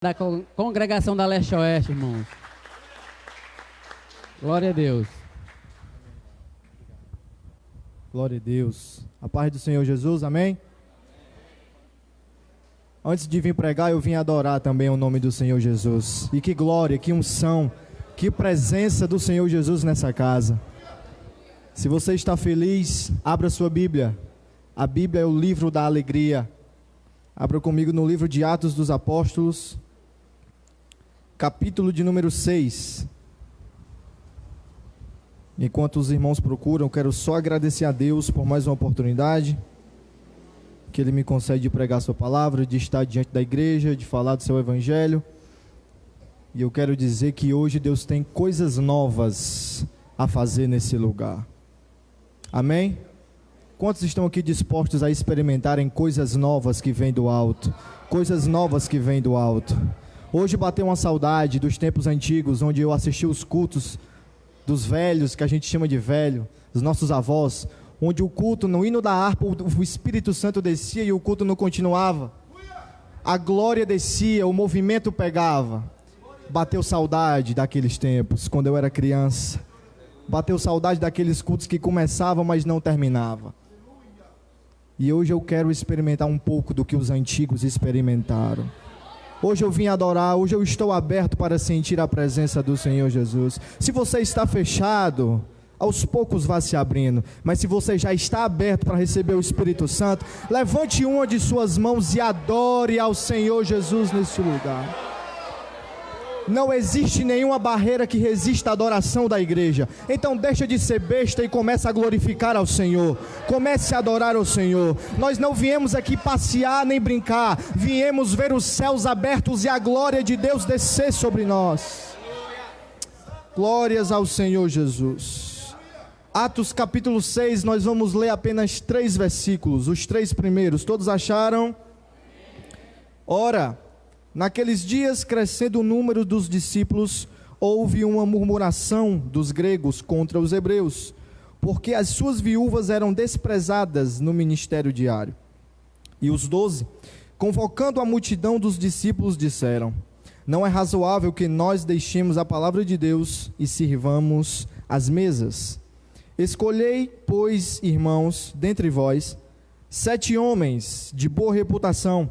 Da congregação da Leste-Oeste, irmãos. Glória a Deus. Glória a Deus. A paz do Senhor Jesus, amém? Antes de vir pregar, eu vim adorar também o nome do Senhor Jesus. E que glória, que unção, que presença do Senhor Jesus nessa casa. Se você está feliz, abra sua Bíblia. A Bíblia é o livro da alegria. Abra comigo no livro de Atos dos Apóstolos, capítulo de número 6. Enquanto os irmãos procuram, eu quero só agradecer a Deus por mais uma oportunidade que Ele me concede de pregar a sua palavra, de estar diante da igreja, de falar do seu evangelho. E eu quero dizer que hoje Deus tem coisas novas a fazer nesse lugar. Amém? Quantos estão aqui dispostos a experimentarem coisas novas que vêm do alto? Coisas novas que vêm do alto. Hoje bateu uma saudade dos tempos antigos, onde eu assisti os cultos dos velhos, que a gente chama de velho, dos nossos avós, onde o culto, no hino da harpa, o Espírito Santo descia e o culto não continuava. A glória descia, o movimento pegava. Bateu saudade daqueles tempos, quando eu era criança. Bateu saudade daqueles cultos que começavam, mas não terminavam. E hoje eu quero experimentar um pouco do que os antigos experimentaram. Hoje eu vim adorar, hoje eu estou aberto para sentir a presença do Senhor Jesus. Se você está fechado, aos poucos vá se abrindo. Mas se você já está aberto para receber o Espírito Santo, levante uma de suas mãos e adore ao Senhor Jesus nesse lugar. Não existe nenhuma barreira que resista à adoração da igreja. Então deixa de ser besta e comece a glorificar ao Senhor. Comece a adorar ao Senhor. Nós não viemos aqui passear nem brincar. Viemos ver os céus abertos e a glória de Deus descer sobre nós. Glórias ao Senhor Jesus. Atos capítulo 6, nós vamos ler apenas 3 versículos. Os 3 primeiros, todos acharam? Ora, naqueles dias, crescendo o número dos discípulos, houve uma murmuração dos gregos contra os hebreus, porque as suas viúvas eram desprezadas no ministério diário. E os 12, convocando a multidão dos discípulos, disseram: não é razoável que nós deixemos a palavra de Deus e sirvamos as mesas. Escolhei, pois, irmãos, dentre vós, 7 homens de boa reputação,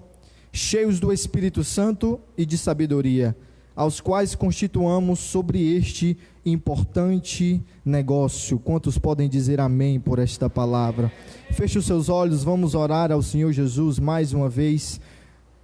cheios do Espírito Santo e de sabedoria, aos quais constituamos sobre este importante negócio. Quantos podem dizer amém por esta palavra? Feche os seus olhos, vamos orar ao Senhor Jesus mais uma vez.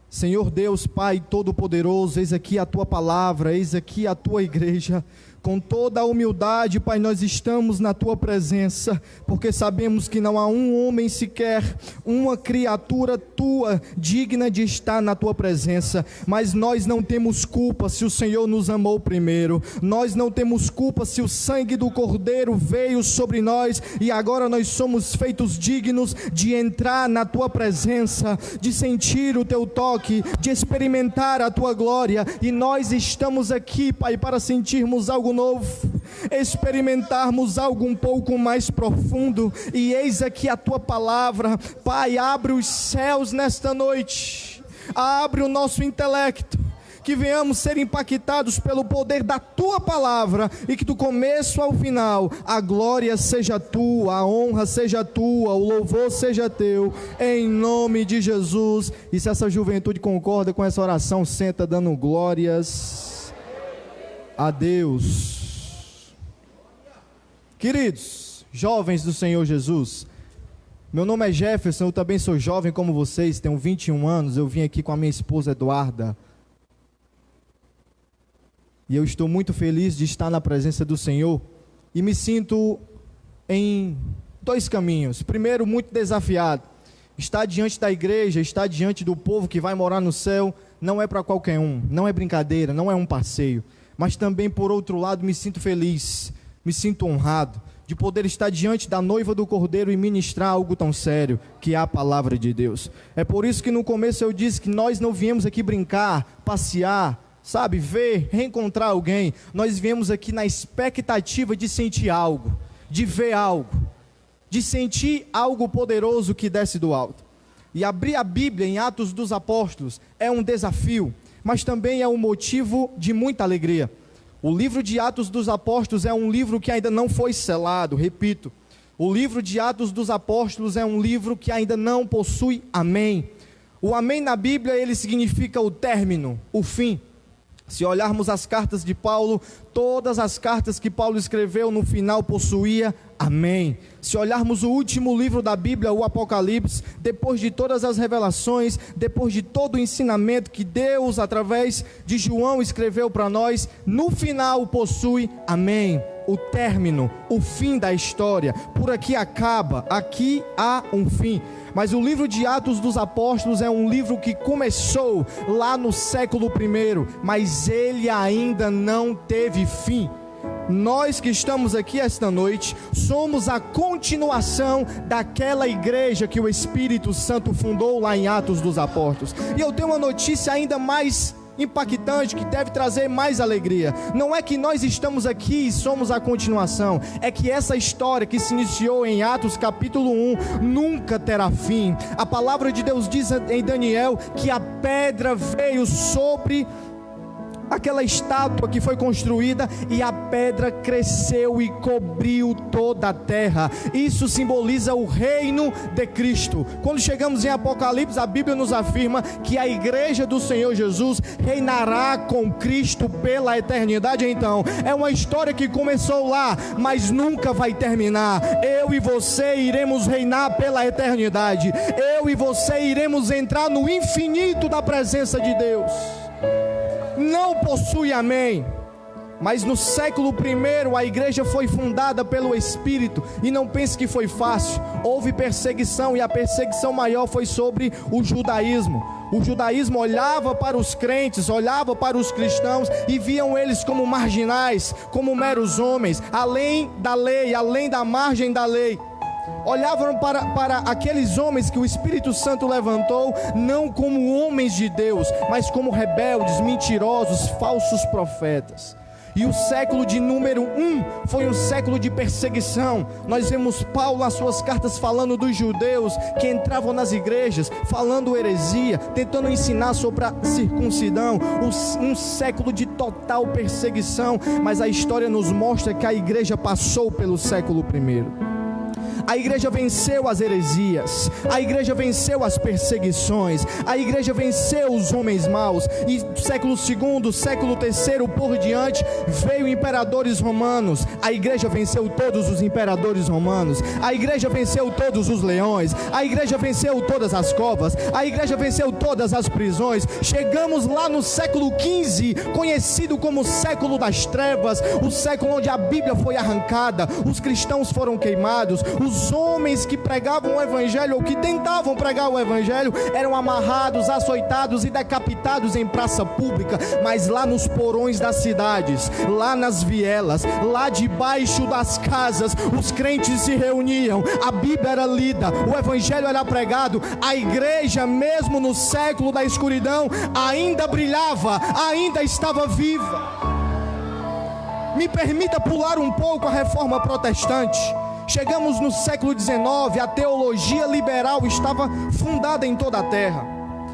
Senhor Deus, Pai Todo-Poderoso, eis aqui a Tua palavra, eis aqui a Tua igreja. Com toda a humildade, Pai, nós estamos na Tua presença, porque sabemos que não há um homem sequer, uma criatura Tua digna de estar na Tua presença, mas nós não temos culpa se o Senhor nos amou primeiro, nós não temos culpa se o sangue do Cordeiro veio sobre nós, e agora nós somos feitos dignos de entrar na Tua presença, de sentir o Teu toque, de experimentar a Tua glória, e nós estamos aqui, Pai, para sentirmos algo novo, experimentarmos algo um pouco mais profundo, e eis aqui a Tua palavra. Pai, abre os céus nesta noite, abre o nosso intelecto, que venhamos ser impactados pelo poder da Tua palavra, e que do começo ao final, a glória seja Tua, a honra seja Tua, o louvor seja Teu, em nome de Jesus. E se essa juventude concorda com essa oração, senta dando glórias a Deus. Queridos, jovens do Senhor Jesus, meu nome é Jefferson, eu também sou jovem como vocês, tenho 21 anos, eu vim aqui com a minha esposa Eduarda, e eu estou muito feliz de estar na presença do Senhor, e me sinto em 2 caminhos. Primeiro, muito desafiado. Estar diante da igreja, estar diante do povo que vai morar no céu, não é para qualquer um, não é brincadeira, não é um passeio. Mas também, por outro lado, me sinto feliz, me sinto honrado de poder estar diante da noiva do Cordeiro e ministrar algo tão sério, que é a palavra de Deus. É por isso que no começo eu disse que nós não viemos aqui brincar, passear, sabe, ver, reencontrar alguém. Nós viemos aqui na expectativa de sentir algo, de ver algo, de sentir algo poderoso que desce do alto. E abrir a Bíblia em Atos dos Apóstolos é um desafio, mas também é um motivo de muita alegria. O livro de Atos dos Apóstolos é um livro que ainda não foi selado, repito. O livro de Atos dos Apóstolos é um livro que ainda não possui amém. O amém na Bíblia, ele significa o término, o fim. Se olharmos as cartas de Paulo, todas as cartas que Paulo escreveu no final possuía amém. Se olharmos o último livro da Bíblia, o Apocalipse, depois de todas as revelações, depois de todo o ensinamento que Deus, através de João, escreveu para nós, no final possui amém. O término, o fim da história. Por aqui acaba, aqui há um fim. Mas o livro de Atos dos Apóstolos é um livro que começou lá no século I, mas ele ainda não teve fim. Nós que estamos aqui esta noite, somos a continuação daquela igreja que o Espírito Santo fundou lá em Atos dos Apóstolos. E eu tenho uma notícia ainda mais impactante, que deve trazer mais alegria. Não é que nós estamos aqui e somos a continuação, é que essa história que se iniciou em Atos capítulo 1 nunca terá fim. A palavra de Deus diz em Daniel que a pedra veio sobre aquela estátua que foi construída e a pedra cresceu e cobriu toda a terra. Isso simboliza o reino de Cristo. Quando chegamos em Apocalipse, a Bíblia nos afirma que a igreja do Senhor Jesus reinará com Cristo pela eternidade. Então, é uma história que começou lá, mas nunca vai terminar. Eu e você iremos reinar pela eternidade. Eu e você iremos entrar no infinito da presença de Deus. Não possui amém, mas no século I a igreja foi fundada pelo Espírito, e não pense que foi fácil. Houve perseguição, e a perseguição maior foi sobre o judaísmo. O judaísmo olhava para os crentes, olhava para os cristãos e viam eles como marginais, como meros homens, além da lei, além da margem da lei. Olhavam para aqueles homens que o Espírito Santo levantou, não como homens de Deus, mas como rebeldes, mentirosos, falsos profetas. E o século de número 1 foi um século de perseguição. Nós vemos Paulo nas suas cartas falando dos judeus que entravam nas igrejas, falando heresia, tentando ensinar sobre a circuncidão. Um século de total perseguição, mas a história nos mostra que a igreja passou pelo século I. A igreja venceu as heresias, a igreja venceu as perseguições, a igreja venceu os homens maus. E século II, século III por diante, veio imperadores romanos. A igreja venceu todos os imperadores romanos. A igreja venceu todos os leões. A igreja venceu todas as covas. A igreja venceu todas as prisões. Chegamos lá no século XV, conhecido como século das trevas, o século onde a Bíblia foi arrancada, os cristãos foram queimados, os homens que pregavam o evangelho ou que tentavam pregar o evangelho eram amarrados, açoitados e decapitados em praça pública. Mas lá nos porões das cidades, lá nas vielas, lá debaixo das casas, os crentes se reuniam, a Bíblia era lida, o evangelho era pregado. A igreja, mesmo no século da escuridão, ainda brilhava, ainda estava viva. Me permita pular um pouco a reforma protestante. Chegamos no século XIX, a teologia liberal estava fundada em toda a terra.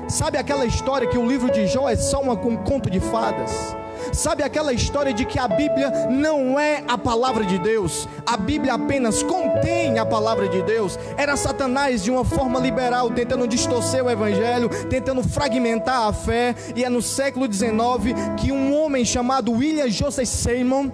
Sabe aquela história que o livro de Jó é só um conto de fadas? Sabe aquela história de que a Bíblia não é a palavra de Deus? A Bíblia apenas contém a palavra de Deus. Era Satanás de uma forma liberal, tentando distorcer o evangelho, tentando fragmentar a fé. E é no século XIX que um homem chamado William Joseph Seymour,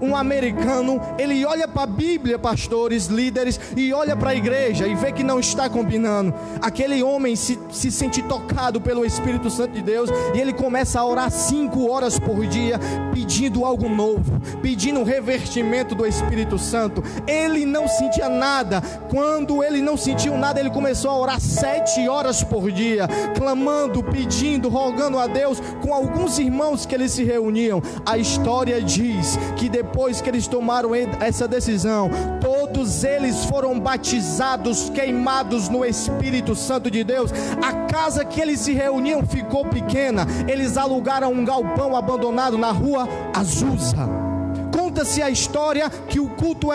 um americano, ele olha para a Bíblia, pastores, líderes, e olha para a igreja e vê que não está combinando. Aquele homem se sente tocado pelo Espírito Santo de Deus, e ele começa a orar 5 horas por dia, pedindo algo novo, pedindo um revertimento do Espírito Santo. Ele não sentia nada. Quando ele não sentiu nada, ele começou a orar 7 horas por dia, clamando, pedindo, rogando a Deus, com alguns irmãos que eles se reuniam. A história diz que depois que eles tomaram essa decisão, todos eles foram batizados, queimados no Espírito Santo de Deus. A casa que eles se reuniam ficou pequena. Eles alugaram um galpão abandonado na rua Azusa. Conta-se a história que o culto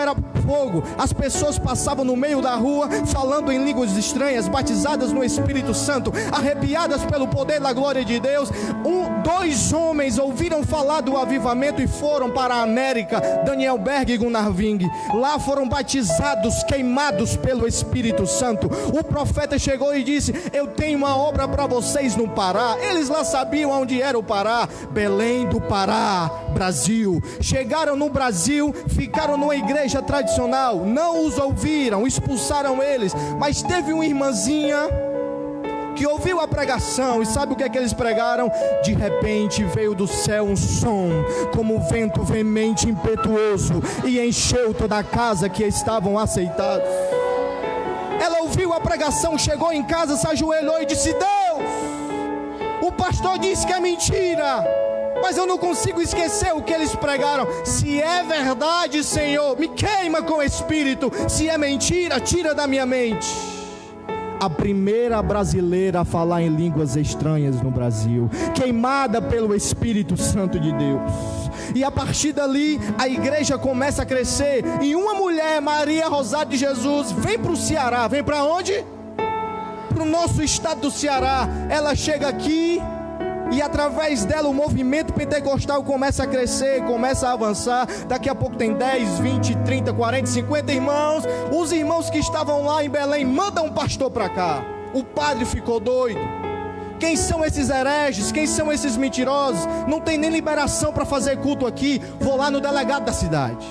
fogo. As pessoas passavam no meio da rua, falando em línguas estranhas, batizadas no Espírito Santo, arrepiadas pelo poder da glória de Deus. Dois homens ouviram falar do avivamento e foram para a América, Daniel Berg e Gunnar Wing. Lá foram batizados, queimados pelo Espírito Santo. O profeta chegou e disse: eu tenho uma obra para vocês no Pará. Eles lá sabiam onde era o Pará. Belém do Pará, Brasil. Chegaram no Brasil, ficaram numa igreja tradicional, não os ouviram, expulsaram eles. Mas teve uma irmãzinha que ouviu a pregação, e sabe o que é que eles pregaram? De repente veio do céu um som, como um vento veemente e impetuoso, e encheu toda a casa que estavam aceitados. Ela ouviu a pregação, chegou em casa, se ajoelhou e disse: Deus, o pastor disse que é mentira, mas eu não consigo esquecer o que eles pregaram. Se é verdade, Senhor, me queima com o Espírito. Se é mentira, tira da minha mente. A primeira brasileira a falar em línguas estranhas no Brasil, queimada pelo Espírito Santo de Deus. E a partir dali, a igreja começa a crescer. E uma mulher, Maria Rosário de Jesus, vem para o Ceará. Vem para onde? Para o nosso estado do Ceará. Ela chega aqui, e através dela o movimento pentecostal começa a crescer, começa a avançar. Daqui a pouco tem 10, 20, 30, 40, 50 irmãos. Os irmãos que estavam lá em Belém mandam um pastor para cá. O padre ficou doido. Quem são esses hereges? Quem são esses mentirosos? Não tem nem liberação para fazer culto aqui. Vou lá no delegado da cidade.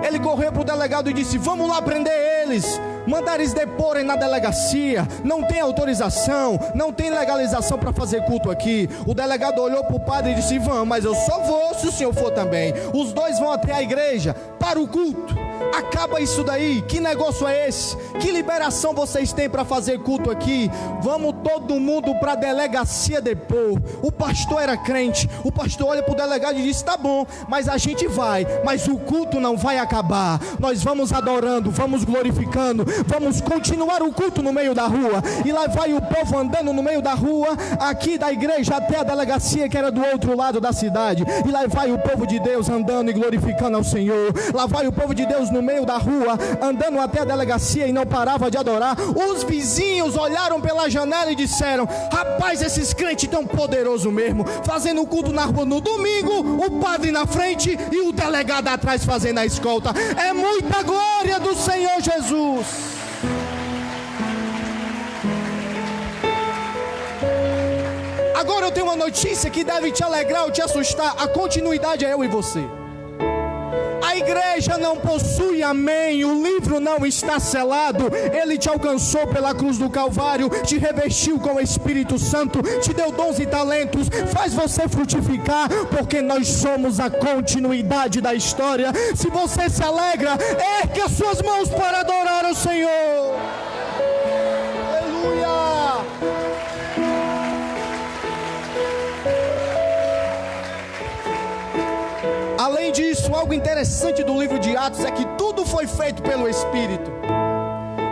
Ele correu para o delegado e disse: vamos lá prender eles. Mandaram eles deporem na delegacia. Não tem autorização, não tem legalização para fazer culto aqui. O delegado olhou para o padre e disse: vamos, mas eu só vou se o senhor for também. Os dois vão até a igreja para o culto. Acaba isso daí. Que negócio é esse? Que liberação vocês têm para fazer culto aqui? Vamos todo mundo para a delegacia depor. O pastor era crente. O pastor olha para o delegado e diz: tá bom, mas a gente vai, mas o culto não vai acabar. Nós vamos adorando, vamos glorificando, vamos continuar o culto no meio da rua. E lá vai o povo andando no meio da rua, aqui da igreja até a delegacia que era do outro lado da cidade. E lá vai o povo de Deus andando e glorificando ao Senhor. Lá vai o povo de Deus no meio da rua, andando até a delegacia, e não parava de adorar. Os vizinhos olharam pela janela e disseram: rapaz, esses crentes tão poderosos mesmo, fazendo o culto na rua no domingo, o padre na frente e o delegado atrás fazendo a escolta. É muita glória do Senhor Jesus. Agora eu tenho uma notícia que deve te alegrar ou te assustar. A continuidade é eu e você. A igreja não possui amém, o livro não está selado. Ele te alcançou pela cruz do Calvário, te revestiu com o Espírito Santo, te deu dons e talentos, faz você frutificar, porque nós somos a continuidade da história. Se você se alegra, ergue as suas mãos para adorar o Senhor. Aleluia. Além disso, algo interessante do livro de Atos é que tudo foi feito pelo Espírito.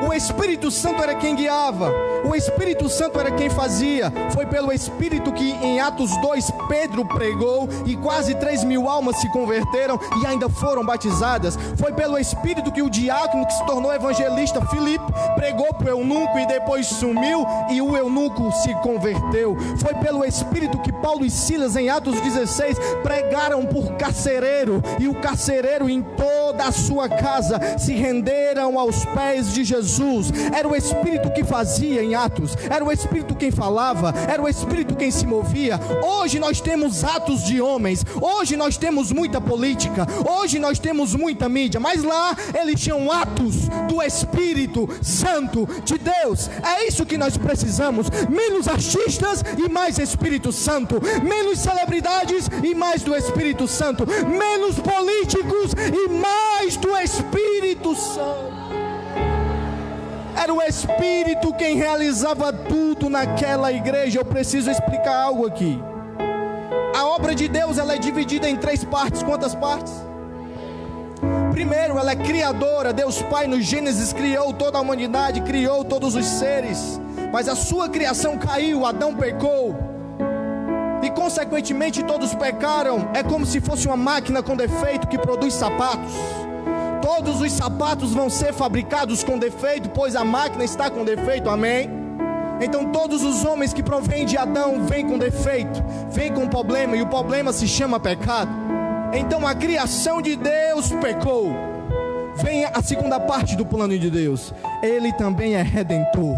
O Espírito Santo era quem guiava, o Espírito Santo era quem fazia. Foi pelo Espírito que em Atos 2 Pedro pregou e quase 3.000 almas se converteram e ainda foram batizadas. Foi pelo Espírito que o diácono que se tornou evangelista, Filipe, pregou para o eunuco e depois sumiu e o eunuco se converteu. Foi pelo Espírito que Paulo e Silas em Atos 16 pregaram por carcereiro, e o carcereiro em toda a sua casa se renderam aos pés de Jesus. Era o Espírito que fazia em Atos, era o Espírito quem falava, era o Espírito quem se movia. Hoje nós temos atos de homens, hoje nós temos muita política, hoje nós temos muita mídia, mas lá eles tinham atos do Espírito Santo de Deus. É isso que nós precisamos: menos artistas e mais Espírito Santo, menos celebridades e mais do Espírito Santo, menos políticos e mais do Espírito Santo. Era o Espírito quem realizava tudo naquela igreja. Eu preciso explicar algo aqui. A obra de Deus, ela é dividida em 3 partes. Quantas partes? Primeiro, ela é criadora. Deus Pai no Gênesis criou toda a humanidade, criou todos os seres. Mas a sua criação caiu, Adão pecou e consequentemente todos pecaram. É como se fosse uma máquina com defeito que produz sapatos. Todos os sapatos vão ser fabricados com defeito, pois a máquina está com defeito, amém? Então todos os homens que provêm de Adão vêm com defeito, vêm com problema, e o problema se chama pecado. Então a criação de Deus pecou. Vem a segunda parte do plano de Deus. Ele também é redentor.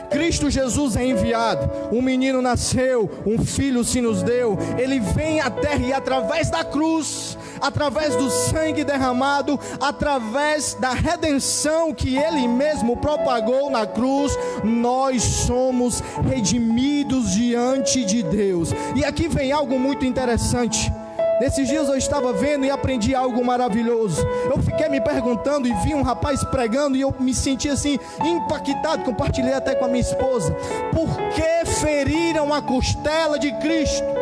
Cristo Jesus é enviado. Um menino nasceu, um filho se nos deu. Ele vem à terra e através da cruz, através do sangue derramado, através da redenção que Ele mesmo propagou na cruz, nós somos redimidos diante de Deus. E aqui vem algo muito interessante. Nesses dias eu estava vendo e aprendi algo maravilhoso. Eu fiquei me perguntando e vi um rapaz pregando e eu me senti assim impactado. Compartilhei até com a minha esposa. Por que feriram a costela de Cristo?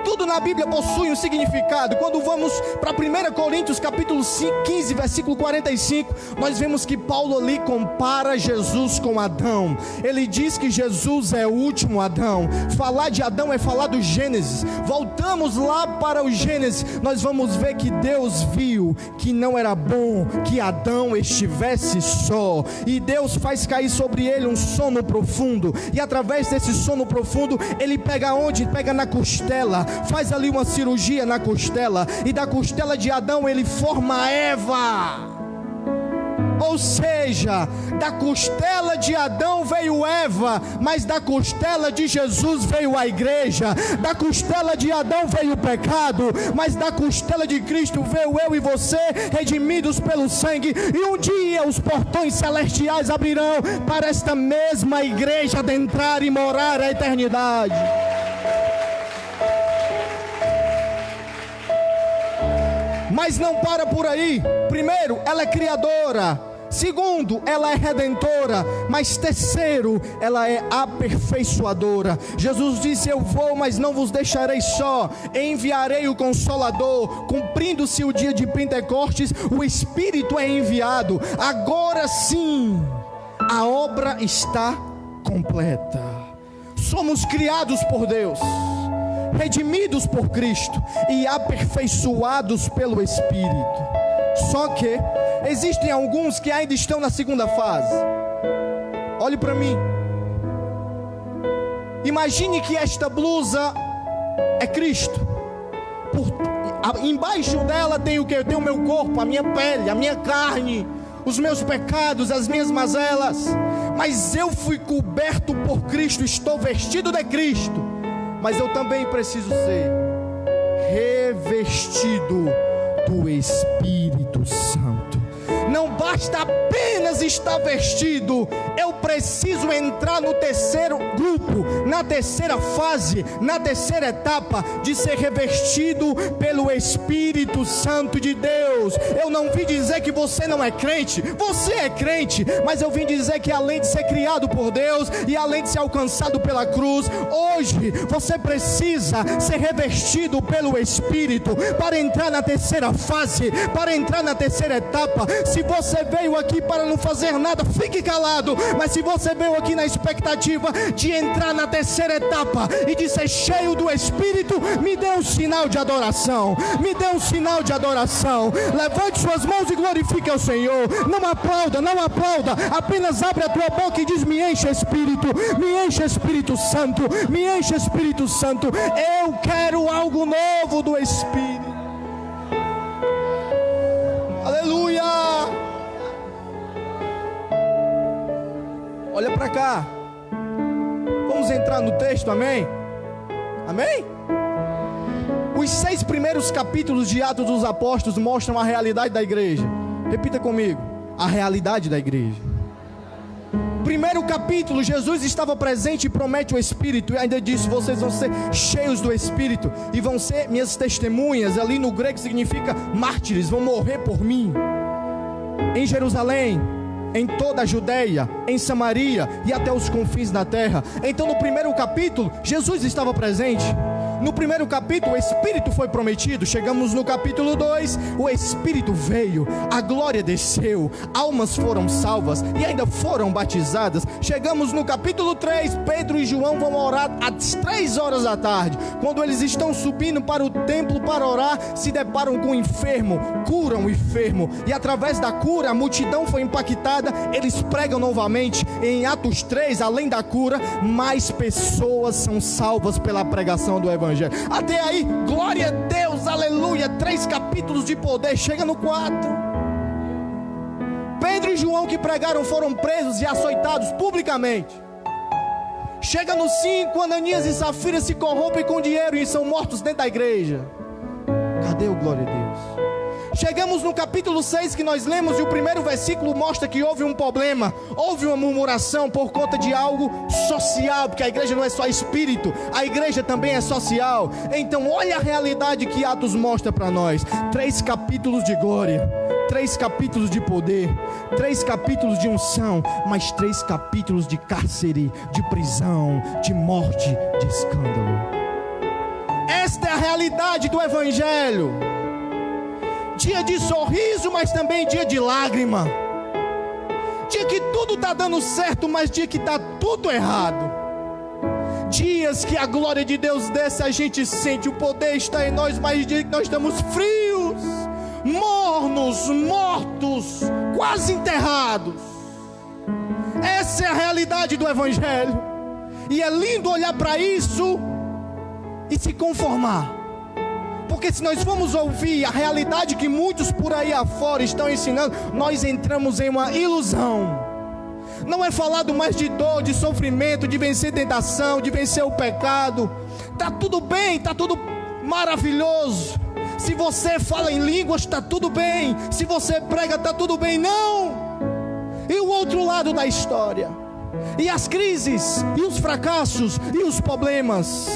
Tudo na Bíblia possui um significado. Quando vamos para 1 Coríntios capítulo 15, versículo 45, nós vemos que Paulo ali compara Jesus com Adão. Ele diz que Jesus é o último Adão. Falar de Adão é falar do Gênesis. Voltamos lá para o Gênesis, nós vamos ver que Deus viu que não era bom que Adão estivesse só, e Deus faz cair sobre ele um sono profundo, e através desse sono profundo, ele pega onde? Pega na costela, faz ali uma cirurgia na costela, e da costela de Adão ele forma Eva. Ou seja, da costela de Adão veio Eva, mas da costela de Jesus veio a igreja. Da costela de Adão veio o pecado, mas da costela de Cristo veio eu e você, redimidos pelo sangue. E um dia os portões celestiais abrirão para esta mesma igreja adentrar e morar a eternidade. Mas não para por aí. Primeiro, ela é criadora. Segundo, ela é redentora. Mas terceiro, ela é aperfeiçoadora. Jesus disse: eu vou, mas não vos deixarei só, enviarei o Consolador. Cumprindo-se o dia de Pentecostes, o Espírito é enviado. Agora sim, a obra está completa. Somos criados por Deus, redimidos por Cristo e aperfeiçoados pelo Espírito. Só que existem alguns que ainda estão na segunda fase. Olhe para mim. Imagine que esta blusa é Cristo. Embaixo dela tem o que? Tem o meu corpo, a minha pele, a minha carne, os meus pecados, as minhas mazelas. Mas eu fui coberto por Cristo, estou vestido de Cristo. Mas eu também preciso ser revestido do Espírito Santo. Não basta apenas estar vestido, eu preciso entrar no terceiro grupo, na terceira fase, na terceira etapa de ser revestido pelo Espírito Santo de Deus. Eu não vim dizer que você não é crente, você é crente, mas eu vim dizer que além de ser criado por Deus e além de ser alcançado pela cruz, hoje você precisa ser revestido pelo Espírito para entrar na terceira fase, para entrar na terceira etapa. Se você veio aqui para não fazer nada, fique calado. Mas se você veio aqui na expectativa de entrar na terceira etapa e de ser cheio do Espírito, me dê um sinal de adoração. Me dê um sinal de adoração. Levante suas mãos e glorifique ao Senhor. Não aplauda, não aplauda. Apenas abre a tua boca e diz: me enche Espírito, me enche Espírito Santo, me enche Espírito Santo. Eu quero algo novo do Espírito. Aleluia. Olha para cá. Vamos entrar no texto, amém? Amém? Os 6 primeiros capítulos de Atos dos Apóstolos mostram a realidade da igreja. Repita comigo: a realidade da igreja. Primeiro capítulo, Jesus estava presente e promete o Espírito, e ainda disse: vocês vão ser cheios do Espírito e vão ser minhas testemunhas. Ali no grego significa mártires, vão morrer por mim. Em Jerusalém, em toda a Judeia, em Samaria e até os confins da terra. Então no primeiro capítulo, Jesus estava presente. No primeiro capítulo, o Espírito foi prometido. Chegamos no capítulo 2, o Espírito veio, a glória desceu, almas foram salvas e ainda foram batizadas. Chegamos no capítulo 3, Pedro e João vão orar às 3 horas da tarde. Quando eles estão subindo para o templo para orar, se deparam com o enfermo, curam o enfermo, e através da cura a multidão foi impactada. Eles pregam novamente. Em Atos 3, além da cura, mais pessoas são salvas pela pregação do Evangelho. Até aí, glória a Deus, aleluia. 3 capítulos de poder. Chega no 4, Pedro e João que pregaram foram presos e açoitados publicamente. Chega no 5, Ananias e Safira se corrompem com dinheiro e são mortos dentro da igreja. Cadê o glória a Deus? Chegamos no capítulo 6 que nós lemos, e o primeiro versículo mostra que houve um problema, houve uma murmuração por conta de algo social, porque a igreja não é só espírito, a igreja também é social. Então olha a realidade que Atos mostra para nós. 3 capítulos de glória, 3 capítulos de poder, 3 capítulos de unção, mas 3 capítulos de cárcere, de prisão, de morte, de escândalo. Esta é a realidade do Evangelho. Dia de sorriso, mas também dia de lágrima. Dia que tudo está dando certo, mas dia que está tudo errado. Dias que a glória de Deus desce, a gente sente o poder está em nós, mas dia que nós estamos frios, mornos, mortos, quase enterrados. Essa é a realidade do Evangelho. E é lindo olhar para isso e se conformar. Porque se nós formos ouvir a realidade que muitos por aí afora estão ensinando, nós entramos em uma ilusão. Não é falado mais de dor, de sofrimento, de vencer tentação, de vencer o pecado. Está tudo bem, está tudo maravilhoso. Se você fala em línguas, está tudo bem. Se você prega, está tudo bem. Não! E o outro lado da história? E as crises, e os fracassos, e os problemas?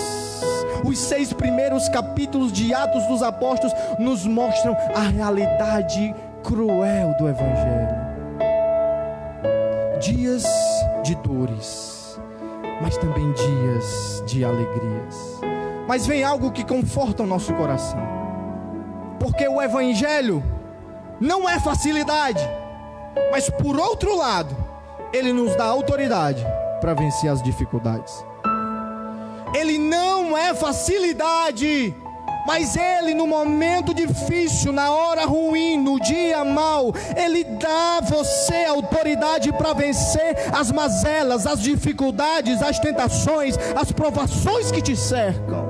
Os 6 primeiros capítulos de Atos dos Apóstolos nos mostram a realidade cruel do Evangelho. Dias de dores, mas também dias de alegrias. Mas vem algo que conforta o nosso coração, porque o Evangelho não é facilidade, mas por outro lado, ele nos dá autoridade para vencer as dificuldades. Ele não é facilidade, mas ele no momento difícil, na hora ruim, no dia mau, ele dá a você autoridade para vencer as mazelas, as dificuldades, as tentações, as provações que te cercam.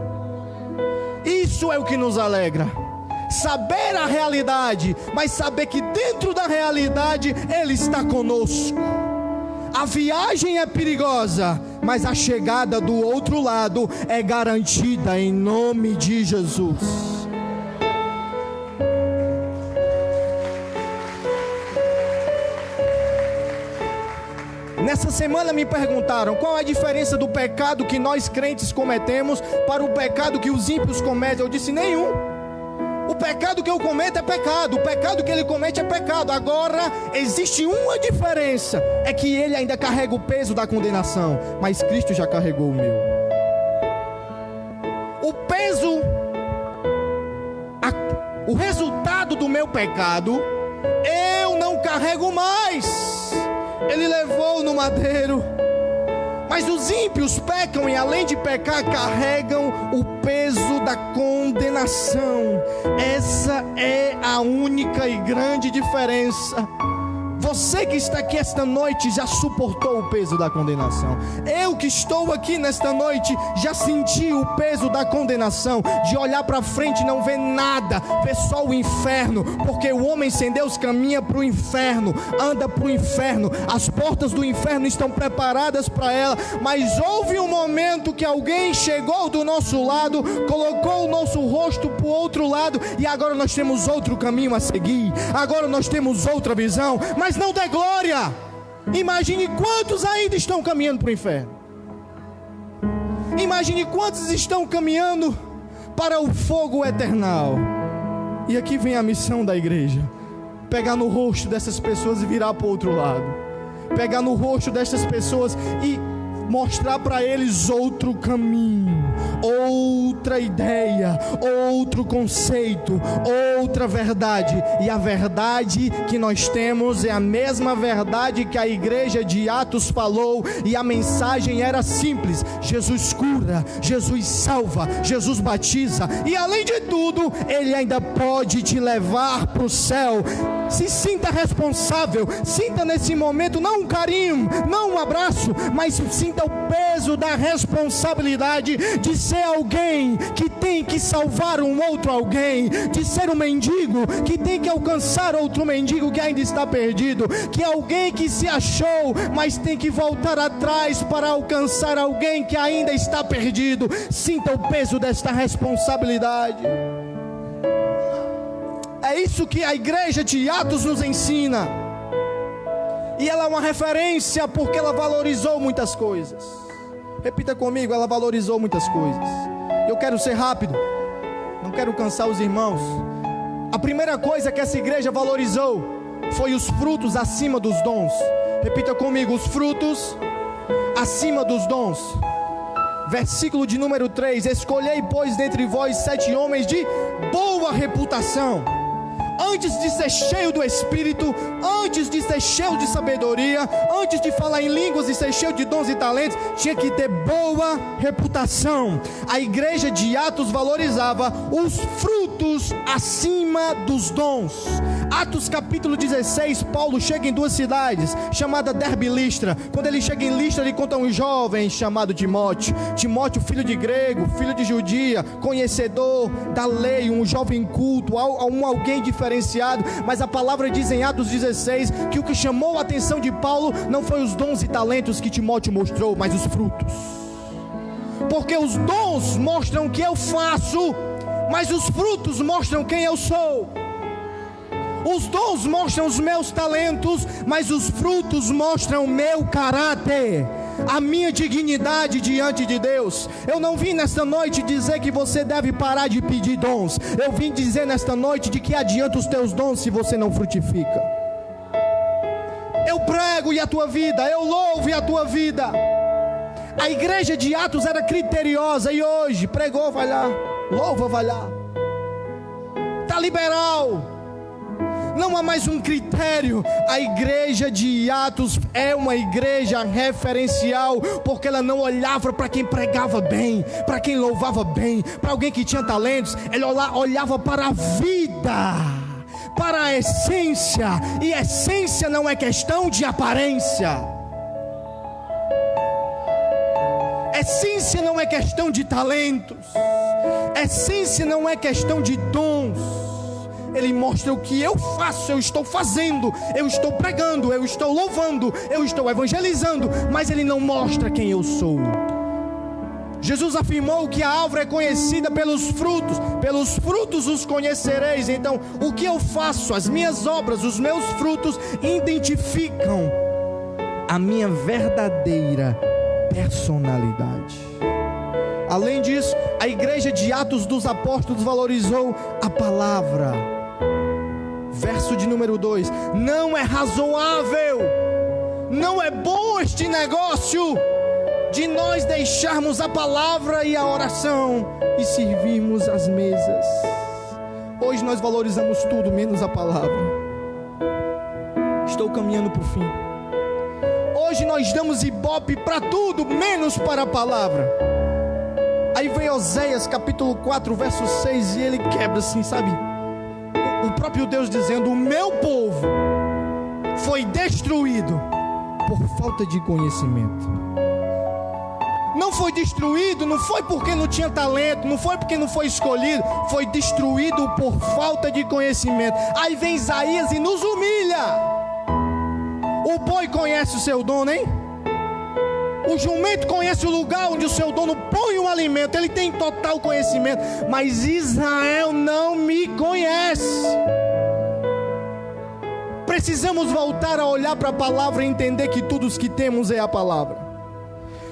Isso é o que nos alegra. Saber a realidade, mas saber que dentro da realidade ele está conosco. A viagem é perigosa, mas a chegada do outro lado é garantida em nome de Jesus. Nessa semana me perguntaram qual é a diferença do pecado que nós crentes cometemos para o pecado que os ímpios cometem. Eu disse: nenhum. O pecado que eu cometo é pecado, o pecado que ele comete é pecado. Agora, existe uma diferença, é que ele ainda carrega o peso da condenação, mas Cristo já carregou o meu. O peso, o resultado do meu pecado, eu não carrego mais. Ele levou no madeiro. Mas os ímpios pecam e além de pecar, carregam o peso da condenação. Essa é a única e grande diferença. Você que está aqui esta noite já suportou o peso da condenação. Eu que estou aqui nesta noite já senti o peso da condenação, de olhar para frente e não ver nada, ver só o inferno, porque o homem sem Deus caminha para o inferno, anda para o inferno, as portas do inferno estão preparadas para ela. Mas houve um momento que alguém chegou do nosso lado, colocou o nosso rosto para o outro lado, e agora nós temos outro caminho a seguir, agora nós temos outra visão. Mas não dê glória. Imagine quantos ainda estão caminhando para o inferno. Imagine quantos estão caminhando para o fogo eternal. E aqui vem a missão da igreja: pegar no rosto dessas pessoas e virar para o outro lado. Pegar no rosto dessas pessoas e mostrar para eles outro caminho, outra outra ideia, outro conceito, outra verdade. E a verdade que nós temos é a mesma verdade que a igreja de Atos falou, e a mensagem era simples: Jesus cura, Jesus salva, Jesus batiza, e além de tudo, Ele ainda pode te levar para o céu. Se sinta responsável, sinta nesse momento não um carinho, não um abraço, mas sinta o peso da responsabilidade de ser alguém que tem que salvar um outro alguém, de ser um mendigo que tem que alcançar outro mendigo que ainda está perdido, que é alguém que se achou, mas tem que voltar atrás para alcançar alguém que ainda está perdido. Sinta o peso desta responsabilidade. É isso que a igreja de Atos nos ensina. E ela é uma referência porque ela valorizou muitas coisas. Repita comigo: ela valorizou muitas coisas. Eu quero ser rápido, não quero cansar os irmãos. A primeira coisa que essa igreja valorizou foi os frutos acima dos dons. Repita comigo: os frutos acima dos dons. Versículo de número 3: escolhei, pois, dentre vós 7 homens de boa reputação, antes de ser cheio do Espírito, antes de ser cheio de sabedoria, antes de falar em línguas e ser cheio de dons e talentos, tinha que ter boa reputação. A igreja de Atos valorizava os frutos acima dos dons. Atos capítulo 16, Paulo chega em 2 cidades, chamada Derbe e Listra. Quando ele chega em Listra, ele conta um jovem chamado Timóteo. Timóteo, filho de grego, filho de judia, conhecedor da lei, um jovem culto, alguém diferenciado. Mas a palavra diz em Atos 16 que o que chamou a atenção de Paulo não foi os dons e talentos que Timóteo mostrou, mas os frutos. Porque os dons mostram o que eu faço, mas os frutos mostram quem eu sou. Os dons mostram os meus talentos, mas os frutos mostram o meu caráter, a minha dignidade diante de Deus. Eu não vim nesta noite dizer que você deve parar de pedir dons. Eu vim dizer nesta noite de que adianta os teus dons se você não frutifica. Eu prego e a tua vida, eu louvo e a tua vida. A igreja de Atos era criteriosa, e hoje pregou, vai lá, louva, vai lá, está liberal. Não há mais um critério. A igreja de Atos é uma igreja referencial, porque ela não olhava para quem pregava bem, para quem louvava bem, para alguém que tinha talentos. Ela olhava para a vida, para a essência. E essência não é questão de aparência. Essência não é questão de talentos. Essência não é questão de dons. Ele mostra o que eu faço, eu estou fazendo, eu estou pregando, eu estou louvando, eu estou evangelizando, mas ele não mostra quem eu sou. Jesus afirmou que a árvore é conhecida pelos frutos os conhecereis. Então, o que eu faço, as minhas obras, os meus frutos identificam a minha verdadeira personalidade. Além disso, a igreja de Atos dos Apóstolos valorizou a palavra. Verso de número 2: não é razoável, não é bom este negócio de nós deixarmos a palavra e a oração e servirmos as mesas. Hoje nós valorizamos tudo menos a palavra. Estou caminhando para o fim. Hoje nós damos ibope para tudo menos para a palavra. Aí vem Oséias capítulo 4 verso 6, e ele quebra assim, sabe? O próprio Deus dizendo: o meu povo foi destruído por falta de conhecimento. Não foi destruído, não foi porque não tinha talento, não foi porque não foi escolhido, foi destruído por falta de conhecimento. Aí vem Isaías e nos humilha. O boi conhece o seu dono, hein? O jumento conhece o lugar onde o seu dono põe o alimento. Ele tem total conhecimento. Mas Israel não me conhece. Precisamos voltar a olhar para a palavra e entender que tudo o que temos é a palavra.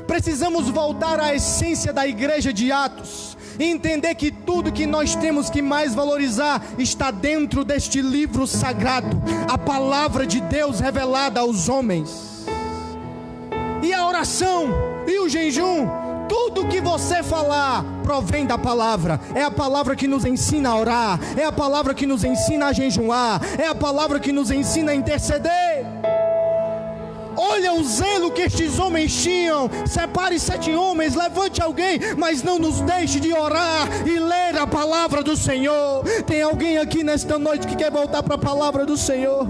Precisamos voltar à essência da igreja de Atos e entender que tudo que nós temos que mais valorizar está dentro deste livro sagrado, a palavra de Deus revelada aos homens. E a oração e o jejum, Tudo que você falar provém da palavra. É a palavra que nos ensina a orar, é a palavra que nos ensina a jejuar, é a palavra que nos ensina a interceder. Olha o zelo que estes homens tinham. Separe 7 homens, levante alguém, mas não nos deixe de orar e ler a palavra do Senhor. Tem alguém aqui nesta noite que quer voltar para a palavra do Senhor?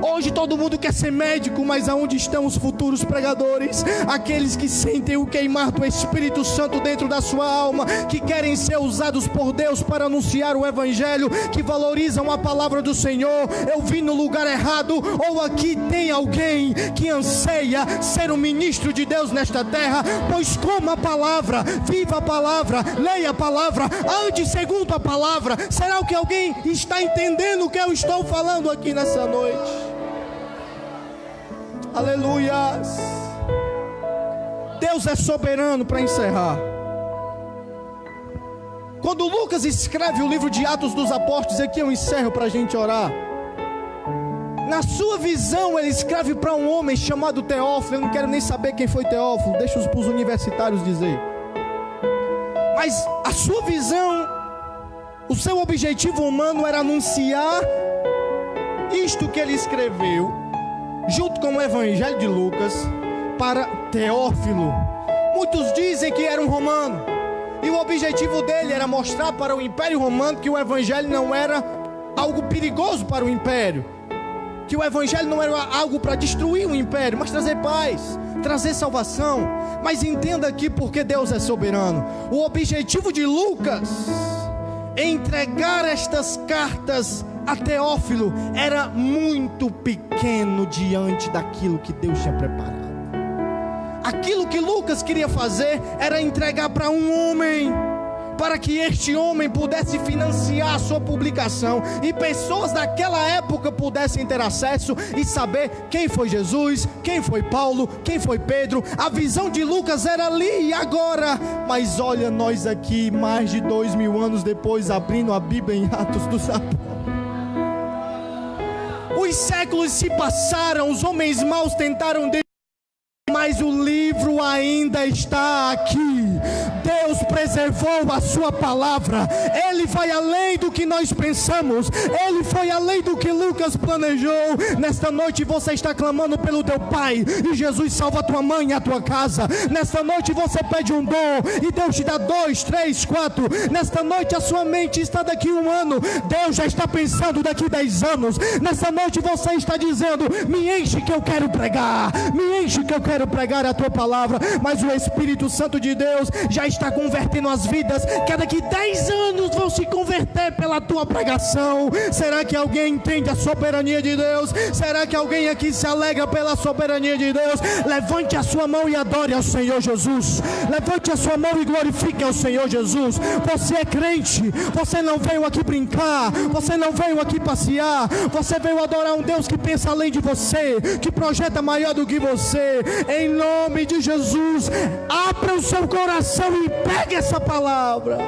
Hoje todo mundo quer ser médico, mas aonde estão os futuros pregadores? Aqueles que sentem o queimar do Espírito Santo dentro da sua alma, que querem ser usados por Deus para anunciar o Evangelho, que valorizam a palavra do Senhor. Eu vim no lugar errado, ou aqui tem alguém que anseia ser um ministro de Deus nesta terra? Pois coma a palavra, viva a palavra, leia a palavra, ande segundo a palavra. Será que alguém está entendendo o que eu estou falando aqui nessa noite? Aleluias. Deus é soberano. Para encerrar, quando Lucas escreve o livro de Atos dos Apóstolos, aqui eu encerro para a gente orar. Na sua visão ele escreve para um homem chamado Teófilo. Eu não quero nem saber quem foi Teófilo, deixa os universitários dizer. Mas a sua visão, o seu objetivo humano era anunciar isto que ele escreveu, junto com o Evangelho de Lucas, para Teófilo. Muitos dizem que era um romano, e o objetivo dele era mostrar para o Império Romano que o Evangelho não era algo perigoso para o Império, que o Evangelho não era algo para destruir o Império, mas trazer paz, trazer salvação. Mas entenda aqui porque Deus é soberano. O objetivo de Lucas em entregar estas cartas a Teófilo era muito pequeno diante daquilo que Deus tinha preparado. Aquilo que Lucas queria fazer era entregar para um homem, para que este homem pudesse financiar a sua publicação, e pessoas daquela época pudessem ter acesso e saber quem foi Jesus, quem foi Paulo, quem foi Pedro. A visão de Lucas era ali e agora. Mas olha nós aqui, mais de 2000 anos depois, abrindo a Bíblia em Atos dos Apóstolos. Os séculos se passaram, os homens maus tentaram mas o livro ainda está aqui. Deus preservou a sua palavra. Ele vai além do que nós pensamos. Ele foi além do que Lucas planejou. Nesta noite você está clamando pelo teu pai, e Jesus salva a tua mãe e a tua casa. Nesta noite você pede um dom, e Deus te dá 2, 3, 4. Nesta noite a sua mente está daqui 1 ano, Deus já está pensando daqui 10 anos. Nesta noite você está dizendo: me enche que eu quero pregar, me enche que eu quero pregar a tua palavra. Mas o Espírito Santo de Deus já está convertendo as vidas, que daqui 10 anos vão se converter pela tua pregação. Será que alguém entende a soberania de Deus? Será que alguém aqui se alegra pela soberania de Deus? Levante a sua mão e adore ao Senhor Jesus. Levante a sua mão e glorifique ao Senhor Jesus. Você é crente, você não veio aqui brincar, você não veio aqui passear, você veio adorar um Deus que pensa além de você, que projeta maior do que você. Em nome de Jesus, abra o seu coração e pegue essa palavra.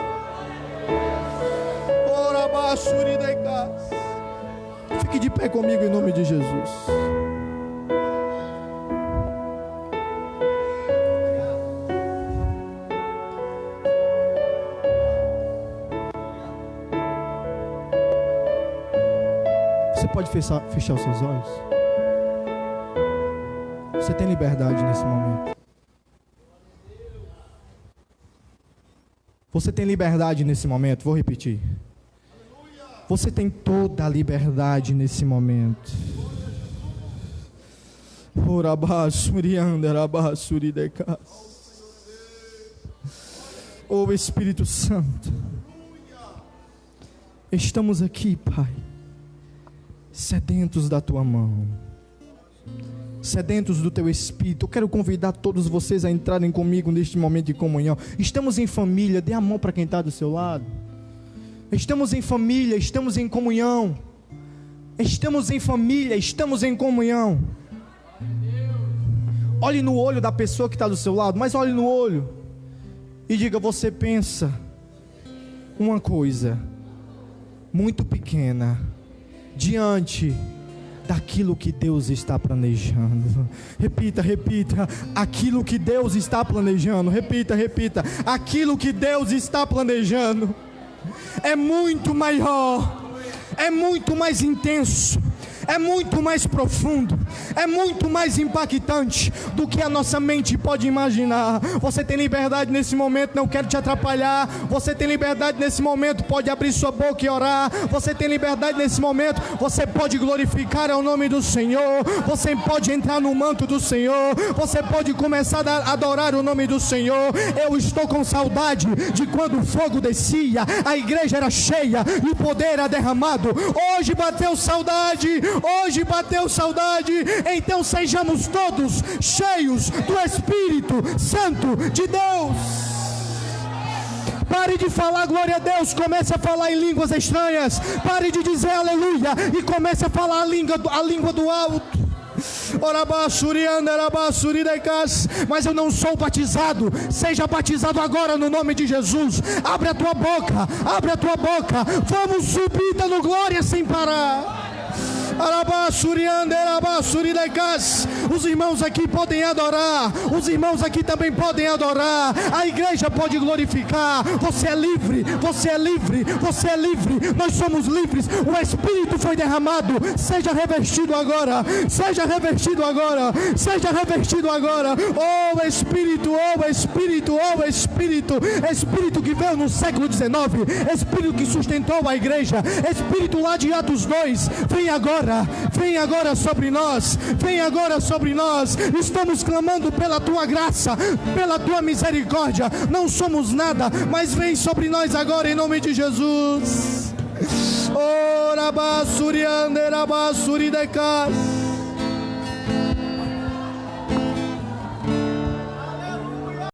Fique de pé comigo em nome de Jesus. Você pode fechar os seus olhos? Você tem liberdade nesse momento. Você tem liberdade nesse momento. Vou repetir. Você tem toda a liberdade nesse momento. Oh Espírito Santo, estamos aqui, Pai, sedentos da tua mão, sedentos do teu Espírito. Eu quero convidar todos vocês a entrarem comigo neste momento de comunhão. Estamos em família, dê a mão para quem está do seu lado. Estamos em família, estamos em comunhão. Estamos em família, estamos em comunhão. Olhe no olho da pessoa que está do seu lado, mas olhe no olho e diga: você pensa uma coisa muito pequena diante daquilo que Deus está planejando. Repita, aquilo que Deus está planejando. Repita, aquilo que Deus está planejando é muito maior, é muito mais intenso, é muito mais profundo, é muito mais impactante do que a nossa mente pode imaginar. Você tem liberdade nesse momento, não quero te atrapalhar. Você tem liberdade nesse momento, pode abrir sua boca e orar. Você tem liberdade nesse momento, você pode glorificar ao nome do Senhor. Você pode entrar no manto do Senhor. Você pode começar a adorar o nome do Senhor. Eu estou com saudade de quando o fogo descia, a igreja era cheia e o poder era derramado. Hoje bateu saudade. Então sejamos todos cheios do Espírito Santo de Deus. Pare de falar glória a Deus, comece a falar em línguas estranhas. Pare de dizer aleluia e comece a falar a língua do alto. Mas eu não sou batizado. Seja batizado agora no nome de Jesus. Abre a tua boca. Vamos subir dando glória sem parar. Os irmãos aqui podem adorar. Os irmãos aqui também podem adorar. A igreja pode glorificar. Você é livre. Nós somos livres. O Espírito foi derramado. Seja revestido agora. Oh Espírito. Espírito que veio no século XIX. Espírito que sustentou a igreja. Espírito lá de Atos 2. Vem agora sobre nós. Estamos clamando pela tua graça, pela tua misericórdia. Não somos nada, mas vem sobre nós agora em nome de Jesus. Oh,